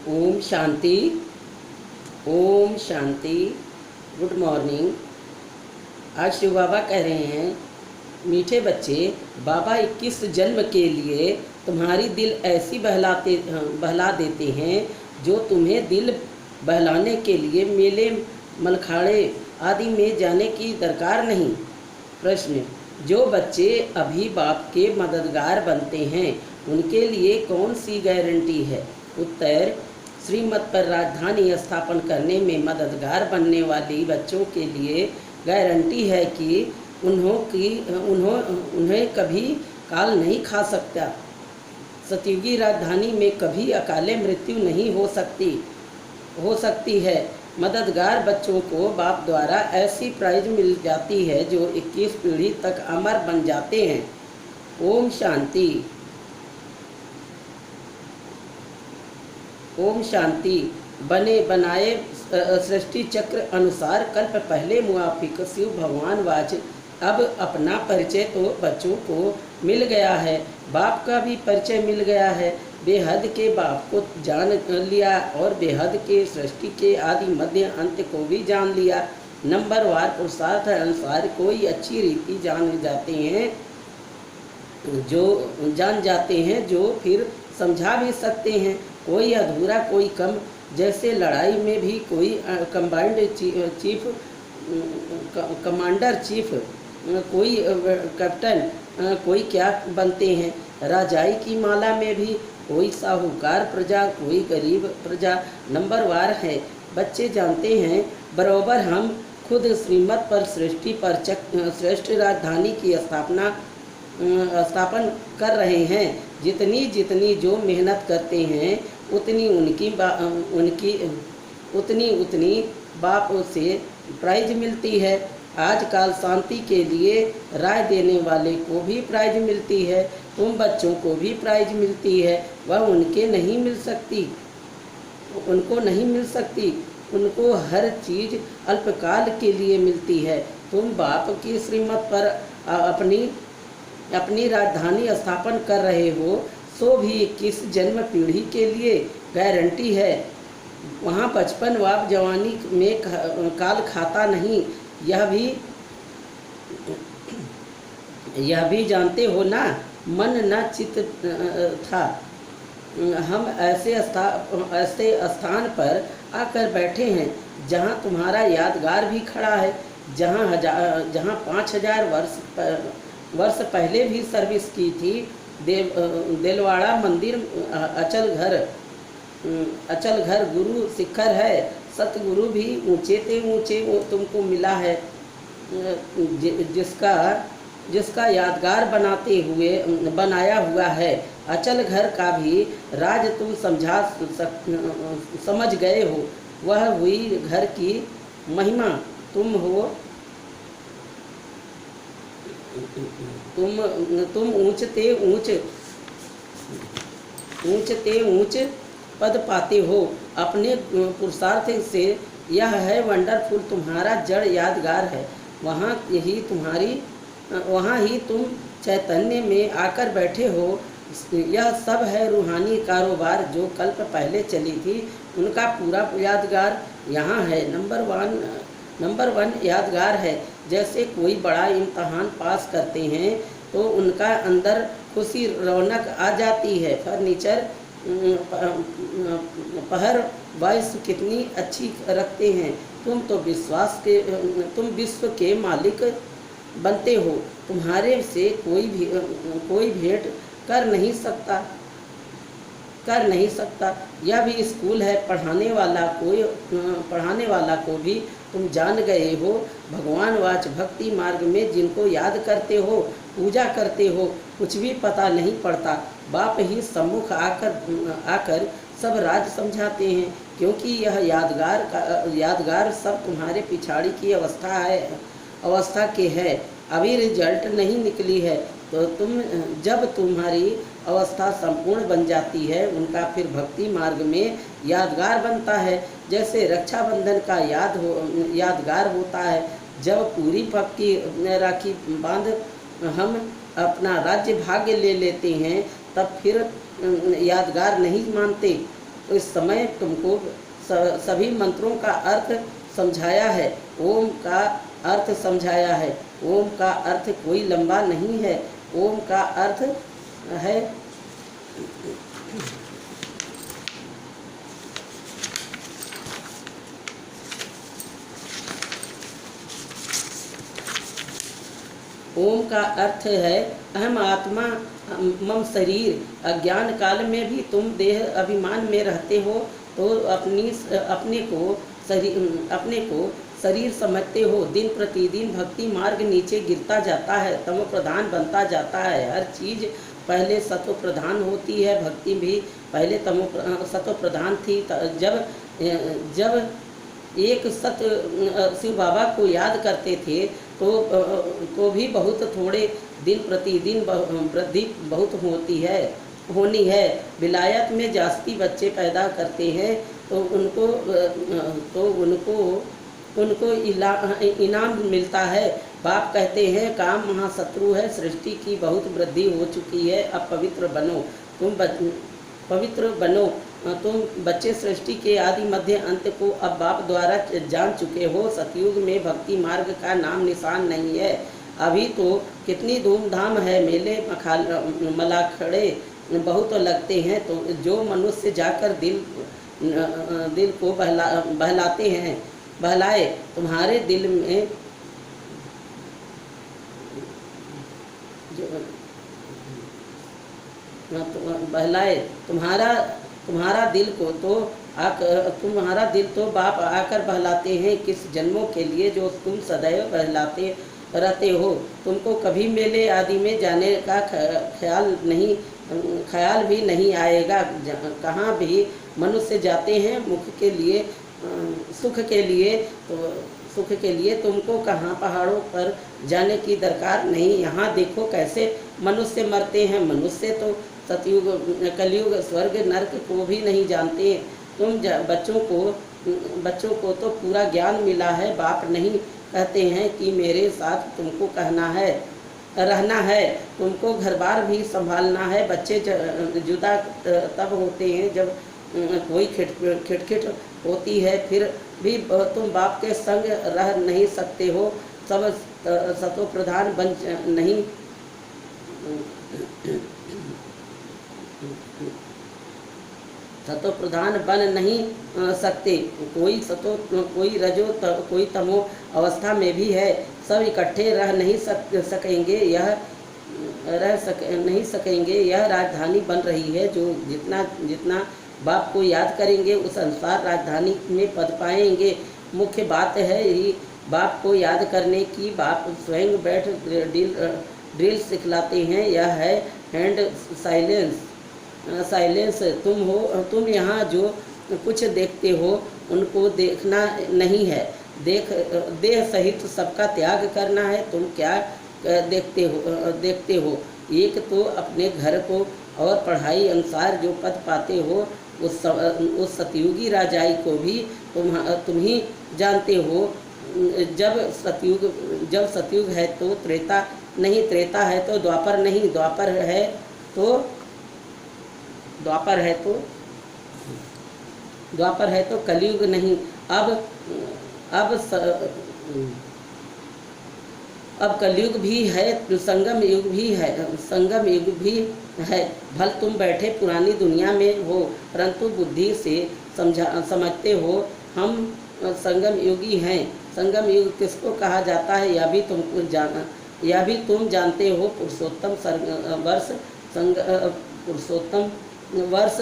Om Shanti. Om Shanti. Good morning. आज शिव बाबा कह रहे हैं, मीठे बच्चे, बाबा 21 जन्म के लिए तुम्हारी दिल ऐसी बहला देते हैं जो तुम्हें दिल बहलाने के लिए मेले मलखाड़े आदि में जाने की दरकार नहीं। प्रश्न: जो बच्चे अभी बाप के मददगार बनते हैं उनके लिए कौन सी गारंटी है? उत्तर: श्रीमत पर राजधानी स्थापन करने में मददगार बनने वाली बच्चों के लिए गारंटी है कि उन्हें कभी काल नहीं खा सकता। सतयुगी राजधानी में कभी अकाले मृत्यु नहीं हो सकती है। मददगार बच्चों को बाप द्वारा ऐसी प्राइज मिल जाती है जो 21 पीढ़ी तक अमर बन जाते हैं। ओम शांति। ओम शांति। बने बनाए सृष्टि चक्र अनुसार कल्प पहले मुआफिक शिव भगवान वाच अब अपना परिचय तो बच्चों को मिल गया है, बाप का भी परिचय मिल गया है। बेहद के बाप को जान लिया और बेहद के सृष्टि के आदि मध्य अंत को भी जान लिया। नंबरवार पुरुषार्थ अनुसार कोई अच्छी रीति जान जाते हैं जो फिर समझा भी सकते हैं। कोई अधूरा, कोई कम। जैसे लड़ाई में भी कोई कमांडर चीफ, कोई कैप्टन, कोई क्या बनते हैं। राजाई की माला में भी कोई साहूकार प्रजा, कोई गरीब प्रजा नंबरवार है। बच्चे जानते हैं बराबर हम खुद श्रीमत पर सृष्टि पर श्रेष्ठ राजधानी की स्थापन कर रहे हैं। जितनी जितनी जो मेहनत करते हैं उतनी बाप से प्राइज मिलती है। आजकल शांति के लिए राय देने वाले को भी प्राइज मिलती है, तुम बच्चों को भी प्राइज मिलती है। वह उनको नहीं मिल सकती। उनको हर चीज़ अल्पकाल के लिए मिलती है। तुम बाप की श्रीमत पर अपनी राजधानी स्थापन कर रहे हो, सो भी 21 जन्म पीढ़ी के लिए गारंटी है। वहाँ बचपन व जवानी में काल खाता नहीं। यह भी जानते हो ना, मन न चित था। हम ऐसे स्थान पर आकर बैठे हैं जहाँ तुम्हारा यादगार भी खड़ा है, जहाँ 5000 वर्ष पहले भी सर्विस की थी। देलवाड़ा मंदिर अचल घर गुरु शिखर है। सतगुरु भी ऊंचे ते ऊंचे तुमको मिला है, जिसका यादगार बनाया हुआ है। अचल घर का भी राज तुम समझ गए हो। वह हुई घर की महिमा। तुम ऊंचते ऊंच पद पाते हो अपने पुरुषार्थ से। यह है वंडरफुल, तुम्हारा जड़ यादगार है। वहाँ ही तुम चैतन्य में आकर बैठे हो। यह सब है रूहानी कारोबार जो कल्प पहले चली थी, उनका पूरा यादगार यहाँ है। नंबर वन यादगार है। जैसे कोई बड़ा इम्तहान पास करते हैं तो उनका अंदर खुशी रौनक आ जाती है। फर्नीचर पहर वॉइस कितनी अच्छी रखते हैं। तुम विश्व के मालिक बनते हो। तुम्हारे से कोई भेंट कर नहीं सकता। यह भी स्कूल है। पढ़ाने वाला को भी तुम जान गए हो। भगवान वाच भक्ति मार्ग में जिनको याद करते हो, पूजा करते हो, कुछ भी पता नहीं पड़ता। बाप ही सम्मुख आकर सब राज समझाते हैं, क्योंकि यह यादगार सब तुम्हारे पिछाड़ी की अवस्था के है। अभी रिजल्ट नहीं निकली है, तो जब तुम्हारी अवस्था संपूर्ण बन जाती है, उनका फिर भक्ति मार्ग में यादगार बनता है। जैसे रक्षाबंधन का यादगार होता है। जब पूरी पक्की राखी बांध हम अपना राज्य भाग्य ले लेते हैं, तब फिर यादगार नहीं मानते। तो इस समय तुमको सभी मंत्रों का अर्थ समझाया है। ओम का अर्थ समझाया है। ओम का अर्थ कोई लंबा नहीं है। ओम का अर्थ है ओम का अर्थ है अहम आत्मा मम शरीर। अज्ञान काल में भी तुम देह अभिमान में रहते हो तो अपने को शरीर समझते हो। दिन प्रतिदिन भक्ति मार्ग नीचे गिरता जाता है, तमो प्रधान बनता जाता है। हर चीज पहले सत्व प्रधान होती है, भक्ति भी पहले सत्व प्रधान थी। जब एक शिव बाबा को याद करते थे तो भी बहुत थोड़े दिन प्रतिदिन वृद्धि बहुत होनी है। विलायत में जास्ती बच्चे पैदा करते हैं तो उनको इनाम मिलता है। बाप कहते हैं काम महाशत्रु है, सृष्टि की बहुत वृद्धि हो चुकी है, अब पवित्र बनो। तुम बच्चे सृष्टि के आदि मध्य अंत को अब बाप द्वारा जान चुके हो। सतयुग में भक्ति मार्ग का नाम निशान नहीं है। अभी तो कितनी धूमधाम है, मेले मलाखड़े बहुत लगते हैं। तो जो मनुष्य जाकर दिल को बहलाए तुम्हारे दिल में बहलाए तुम्हारा दिल को तो तुम्हारा दिल तो बाप आकर बहलाते हैं। किस जन्मों के लिए जो तुम सदैव बहलाते रहते हो। तुमको कभी मेले आदि में जाने का ख्याल भी नहीं आएगा। कहाँ भी मनुष्य जाते हैं सुख के लिए तुमको कहाँ पहाड़ों पर जाने की दरकार नहीं। यहाँ देखो कैसे मनुष्य मरते हैं। मनुष्य तो सतयुग कलयुग स्वर्ग नरक को भी नहीं जानते। तुम बच्चों को तो पूरा ज्ञान मिला है। बाप नहीं कहते हैं कि मेरे साथ तुमको रहना है, तुमको घर बार भी संभालना है। बच्चे जुदा तब होते हैं जब कोई खिटखिट होती है, फिर भी तुम बाप के संग रह नहीं सकते हो। सब सतो प्रधान बन नहीं सतो प्रधान बन नहीं सकते। कोई रजो कोई तमो अवस्था में भी है। सब इकट्ठे रह नहीं सकेंगे। यह राजधानी बन रही है। जो जितना बाप को याद करेंगे उस अनुसार राजधानी में पद पाएंगे। मुख्य बात है ही बाप को याद करने की। बाप स्वयं बैठ ड्रिल सिखलाते हैं। यह है हैंड साइलेंस। तुम यहाँ जो कुछ देखते हो उनको देखना नहीं है। देह सहित सबका त्याग करना है। तुम क्या देखते हो? एक तो अपने घर को और पढ़ाई अनुसार जो पद पाते हो उस सतयुगी राजाई को भी तुम ही जानते हो। जब सतयुग है तो त्रेता नहीं, त्रेता है तो द्वापर नहीं, द्वापर है तो कलयुग नहीं। अब कलयुग भी है, संगम युग भी है। भल तुम बैठे पुरानी दुनिया में हो, परंतु बुद्धि से समझते हो हम संगम युगी हैं। संगम युग किसको कहा जाता है यह भी तुम जानते हो। पुरुषोत्तम वर्ष,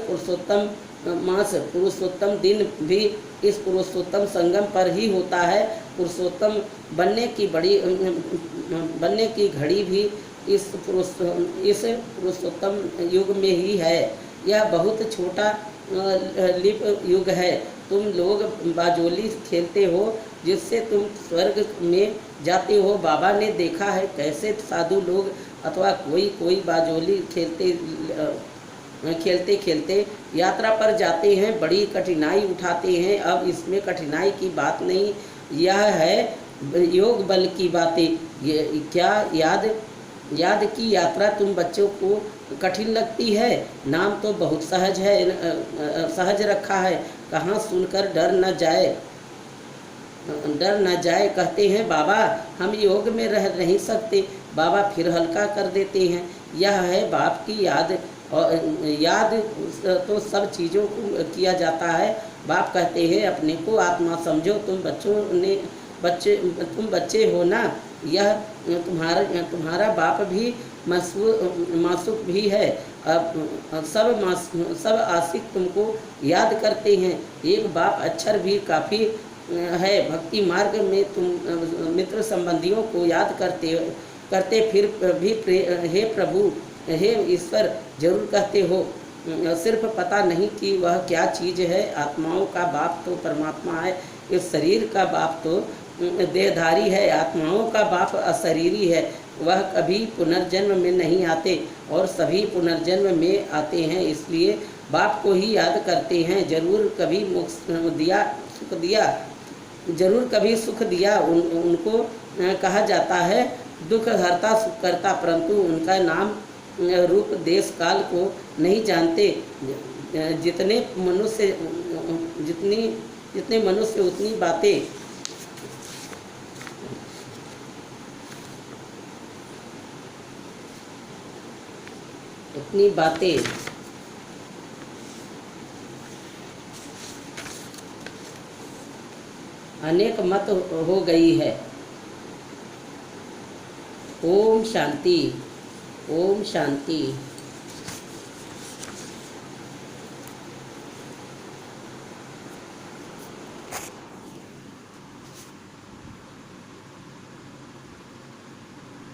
पुरुषोत्तम मास, पुरुषोत्तम दिन भी इस पुरुषोत्तम संगम पर ही होता है। पुरुषोत्तम बनने की घड़ी भी इस पुरुषोत्तम युग में ही है। यह बहुत छोटा लिप युग है। तुम लोग बाजोली खेलते हो जिससे तुम स्वर्ग में जाते हो। बाबा ने देखा है कैसे साधु लोग अथवा कोई बाजोली खेलते यात्रा पर जाते हैं, बड़ी कठिनाई उठाते हैं। अब इसमें कठिनाई की बात नहीं, यह है योग बल की बातें। क्या याद की यात्रा तुम बच्चों को कठिन लगती है। नाम तो बहुत सहज है, सहज रखा है, कहाँ सुनकर डर न जाए। कहते हैं बाबा हम योग में रह नहीं सकते। बाबा फिर हल्का कर देते हैं, यह है बाप की याद। और याद तो सब चीज़ों को किया जाता है। बाप कहते हैं अपने को आत्मा समझो, तुम बच्चे हो ना। यह तुम्हारा बाप भी मासूक भी है। अब सब आशिक तुमको याद करते हैं। एक बाप अक्षर भी काफ़ी है। भक्ति मार्ग में तुम मित्र संबंधियों को याद करते फिर भी हे प्रभु, हे ईश्वर जरूर कहते हो। सिर्फ पता नहीं कि वह क्या चीज़ है। आत्माओं का बाप तो परमात्मा है, इस शरीर का बाप तो देहधारी है। आत्माओं का बाप अशरीरी है, वह कभी पुनर्जन्म में नहीं आते और सभी पुनर्जन्म में आते हैं, इसलिए बाप को ही याद करते हैं। जरूर कभी जरूर कभी सुख दिया। उनको कहा जाता है दुख हरता सुख करता, परंतु उनका नाम रूप देश काल को नहीं जानते। जितने मनुष्य उतनी बातें। अनेक मत हो गई है। ओम शांति, ओम शांति।